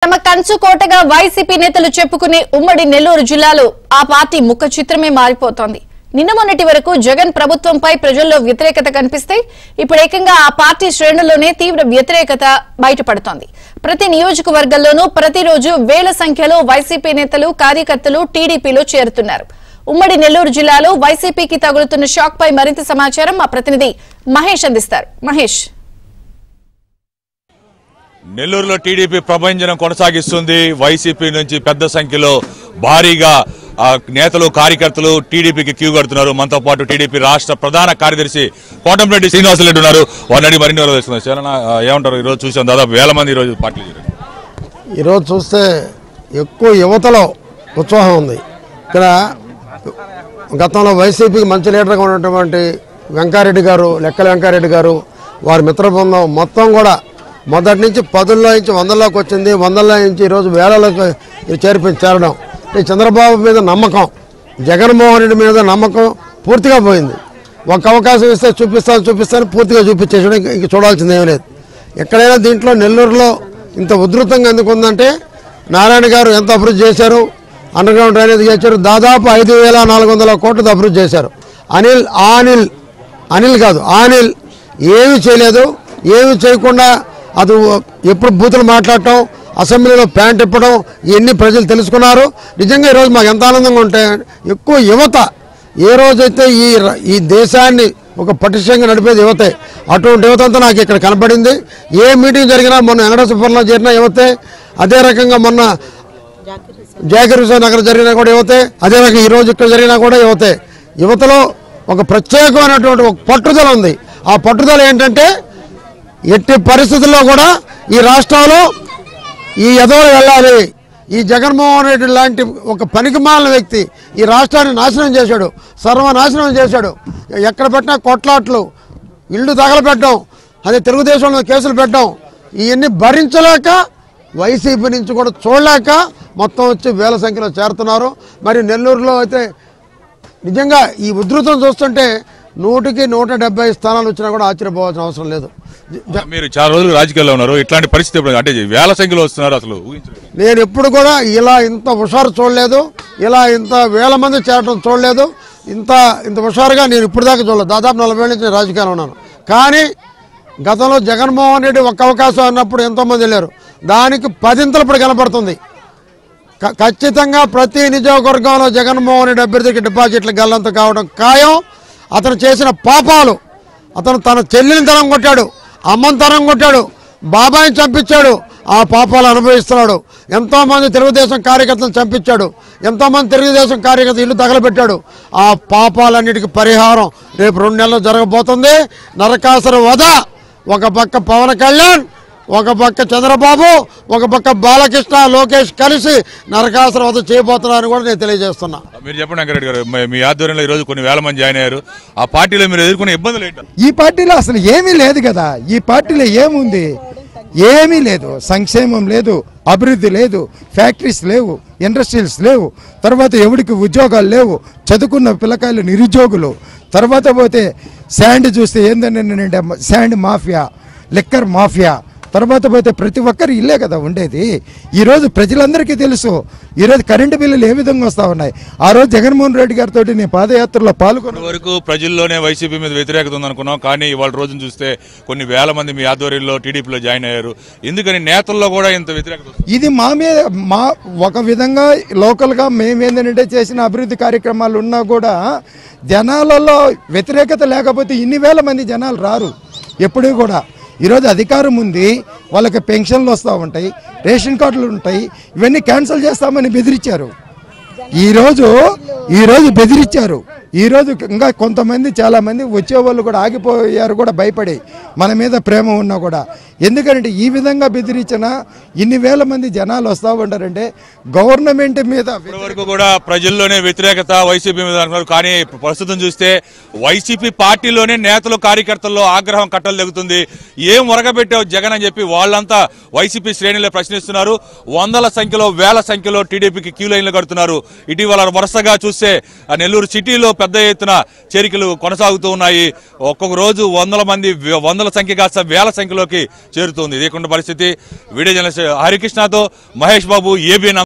తమ కంచుకోటగా వైసీపీ నేతలు చెప్పుకునే ఉమ్మడి నెల్లూరు జిల్లాలో ఆ పార్టీ ముఖ చిత్రమే మారిపోతోంది. నిన్న మొన్నటి వరకు జగన్ ప్రభుత్వంపై ప్రజల్లో వ్యతిరేకత కనిపిస్తే ఇప్పుడు ఏకంగా ఆ పార్టీ శ్రేణుల్లోనే తీవ్ర వ్యతిరేకత బయటపడుతోంది. ప్రతి నియోజకవర్గంలోనూ ప్రతిరోజు వేల సంఖ్యలో వైసీపీ నేతలు కార్యకర్తలు టీడీపీలో చేరుతున్నారు. ఉమ్మడి నెల్లూరు జిల్లాలో వైసీపీకి తగులుతున్న షాక్ పై మరింత సమాచారం మా ప్రతినిధి మహేష్ అందిస్తారు. మహేష్, నెల్లూరులో టీడీపీ ప్రభంజనం కొనసాగిస్తుంది. వైసీపీ నుంచి పెద్ద సంఖ్యలో భారీగా నేతలు కార్యకర్తలు టీడీపీకి క్యూ కడుతున్నారు. మనతో పాటు టీడీపీ రాష్ట్ర ప్రధాన కార్యదర్శి కోటంరెడ్డి శ్రీనివాసరెడ్డి ఉన్నారు. వారిని మరిన్ని ఏమంటారు? ఈరోజు చూసాం దాదాపు వేల మంది ఈరోజు పార్టీ. ఈరోజు చూస్తే ఎక్కువ యువతలో ఉత్సాహం ఉంది. ఇక్కడ గతంలో వైసీపీకి మంచి లీడర్గా ఉన్నటువంటి వెంకారెడ్డి గారు, లెక్కల వెంకారెడ్డి గారు, వారి మిత్ర బృందం మొత్తం కూడా మొదటి నుంచి 10ల్లో నుంచి 100లోకి వచ్చింది. 100లో నుంచి ఈరోజు వేలలోకి చేరడం. చంద్రబాబు మీద నమ్మకం, జగన్మోహన్ రెడ్డి మీద నమ్మకం పూర్తిగా పోయింది. ఒక అవకాశం ఇస్తే చూపిస్తాను పూర్తిగా చూపించేసాడు. ఇంక చూడాల్సింది ఏమీ లేదు. ఎక్కడైనా దీంట్లో నెల్లూరులో ఇంత ఉధృతంగా ఎందుకు ఉందంటే నారాయణ గారు ఎంత అభివృద్ధి చేశారు, అండర్ గ్రౌండ్ డ్రైనేజ్ చేశారు, దాదాపు 5,400 కోట్లతో అభివృద్ధి చేశారు. అనిల్ ఏమీ చేయలేదు. ఏమి చేయకుండా అది ఎప్పుడు బూతులు మాట్లాడటం, అసెంబ్లీలో ప్యాంట్ ఇప్పడం, ఇవన్నీ ప్రజలు తెలుసుకున్నారు. నిజంగా ఈరోజు మాకు ఎంత ఆనందంగా ఉంటే ఎక్కువ యువత ఏ రోజైతే ఈ దేశాన్ని ఒక పటిష్టంగా నడిపేది యువతే. అటువంటి యువత అంతా నాకు ఇక్కడ కనపడింది. ఏ మీటింగ్ జరిగినా మొన్న వెంకటేశ్వరంలో జరిగిన యువతే, అదే రకంగా మొన్న జాకిర్ హుసేన్ నగర్ జరిగినా కూడా యువతే, అదే రకంగా ఈరోజు ఇక్కడ జరిగినా కూడా యువతే. యువతలో ఒక ప్రత్యేకమైనటువంటి ఒక పట్టుదల ఉంది. ఆ పట్టుదల ఏంటంటే ఎట్టి పరిస్థితుల్లో కూడా ఈ రాష్ట్రంలో ఈ ఎదవలు వెళ్ళాలి. ఈ జగన్మోహన్ రెడ్డి లాంటి ఒక పనికిమాలిన వ్యక్తి ఈ రాష్ట్రాన్ని నాశనం చేశాడు, సర్వనాశనం చేశాడు. ఎక్కడ పెట్టినా కొట్లాట్లు, ఇళ్ళు తగలపెట్టడం, అదే తెలుగుదేశంలో కేసులు పెట్టడం, ఇవన్నీ భరించలేక వైసీపీ నుంచి కూడా చూడలేక మొత్తం వచ్చి వేల సంఖ్యలో చేరుతున్నారు. మరి నెల్లూరులో అయితే నిజంగా ఈ ఉధృతం చూస్తుంటే 100కి 170 స్థానాలు వచ్చినా కూడా ఆశ్చర్యపోవాల్సిన అవసరం లేదు. మీరు చాలా రోజులు రాజకీయాల్లో ఉన్నారు. ఇట్లాంటి పరిస్థితి అంటే వేల సంఖ్యలో వస్తున్నారు. అసలు నేను ఎప్పుడు కూడా ఇలా ఇంత హుషారు చూడలేదు, ఇలా ఇంత వేల మంది చేరడం చూడలేదు. ఇంత హుషారుగా నేను ఇప్పుడు దాకా చూడలేదు. దాదాపు 40 ఏళ్ళ నుంచి నేను రాజకీయాల్లో ఉన్నాను. కానీ గతంలో జగన్మోహన్ రెడ్డి ఒక్క అవకాశం అన్నప్పుడు ఎంతోమంది వెళ్ళారు. దానికి 10ంతలు ఇప్పుడు కనపడుతుంది. ఖచ్చితంగా ప్రతి నియోజకవర్గంలో జగన్మోహన్ రెడ్డి అభ్యర్థికి డిపాజిట్లు గల్లంత కావడం ఖాయం. అతను చేసిన పాపాలు, అతను తన చెల్లిని తరం కొట్టాడు, అమ్మని తరం కొట్టాడు, బాబాయిని చంపించాడు, ఆ పాపాలు అనుభవిస్తున్నాడు. ఎంతోమంది తెలుగుదేశం కార్యకర్తలను చంపించాడు, ఎంతోమంది తెలుగుదేశం కార్యకర్తలు ఇల్లు తగలబెట్టాడు. ఆ పాపాలన్నిటికీ పరిహారం రేపు 2 నెలల్లో జరగబోతుంది. నరకాసుర వధ. ఒక పక్క పవన్ కళ్యాణ్, ఒక పక్క చంద్రబాబు, ఒక పక్క బాలకృష్ణ, లోకేష్ కలిసి నరకాసుర వధ చేయబోతున్నారని కూడా నేను తెలియజేస్తున్నా. మీరు చెప్పండి వెంకరెడ్డి గారు, మీ ఆధ్వర్యంలో ఈరోజు కొన్ని వేల మంది జాయిన్ అయ్యారు. ఆ పార్టీలో మీరు ఎదుర్కొనే ఇబ్బందులు ఏంటి? ఈ పార్టీలో అసలు ఏమీ లేదు కదా. ఈ పార్టీలో ఏముంది? ఏమీ లేదు. సంక్షేమం లేదు, అభివృద్ధి లేదు, ఫ్యాక్టరీస్ లేవు, ఇండస్ట్రీస్ లేవు, తర్వాత ఎవరికి ఉద్యోగాలు లేవు, చదువుకున్న పిల్లకాయలు నిరుద్యోగులు. తర్వాత పోతే శాండ్ చూస్తే ఏంటంటే శాండ్ మాఫియా, లిక్కర్ మాఫియా. తర్వాత పోతే ప్రతి ఒక్కరు ఇల్లే కదా ఉండేది. ఈరోజు ప్రజలందరికీ తెలుసు ఈరోజు కరెంటు బిల్లులు ఏ విధంగా వస్తూ ఉన్నాయి. ఆ రోజు జగన్మోహన్ రెడ్డి గారితో నేను పాదయాత్రలో పాల్గొన్న వరకు ప్రజల్లోనే వైసీపీ మీద వ్యతిరేకత ఉందనుకున్నాం. కానీ ఇవాళ రోజును చూస్తే కొన్ని వేల మంది మీ ఆధ్వర్యంలో టీడీపీలో జాయిన్ అయ్యారు. ఎందుకని నేతల్లో కూడా ఇంత వ్యతిరేకత? ఇది మా మీద ఒక విధంగా లోకల్గా మేమేంటంటే చేసిన అభివృద్ధి కార్యక్రమాలు ఉన్నా కూడా జనాలలో వ్యతిరేకత లేకపోతే ఇన్ని వేల మంది జనాలు రారు ఎప్పుడూ కూడా. ఈరోజు అధికారం ఉంది, వాళ్ళకి పెన్షన్లు వస్తూ ఉంటాయి, రేషన్ కార్డులు ఉంటాయి, ఇవన్నీ క్యాన్సిల్ చేస్తామని బెదిరించారు. ఈరోజు బెదిరించారు. ఈరోజు ఇంకా కొంతమంది చాలామంది వచ్చేవాళ్ళు కూడా ఆగిపోయారు కూడా భయపడి, మన మీద ప్రేమ ఉన్నా కూడా. ఎందుకంటే ఈ విధంగా బెదిరించిన ఇన్ని వేల మంది జనాలు వస్తూ ఉంటారంటే గవర్నమెంట్ మీద వరకు కూడా ప్రజల్లోనే వ్యతిరేకత వైసీపీ మీద అంటున్నారు. కానీ ప్రస్తుతం చూస్తే వైసీపీ పార్టీలోనే నేతలు కార్యకర్తల్లో ఆగ్రహం కట్టలు తెగుతుంది. ఏం ఒరగబెట్టావు జగన్ అని చెప్పి వాళ్ళంతా వైసీపీ శ్రేణులే ప్రశ్నిస్తున్నారు. 100ల సంఖ్యలో వేల సంఖ్యలో టీడీపీకి క్యూ లైన్లు కడుతున్నారు. ఇటీవల వరుసగా చూస్తే నెల్లూరు సిటీలో పెద్ద ఎత్తున చేరికలు కొనసాగుతూ ఉన్నాయి. ఒక్కొక్క రోజు వందల సంఖ్య కాస్త వేల సంఖ్యలోకి చేరుతుంది. ఇదే పరిస్థితి. Video journalist హరికృష్ణతో Mahesh Babu, ABN.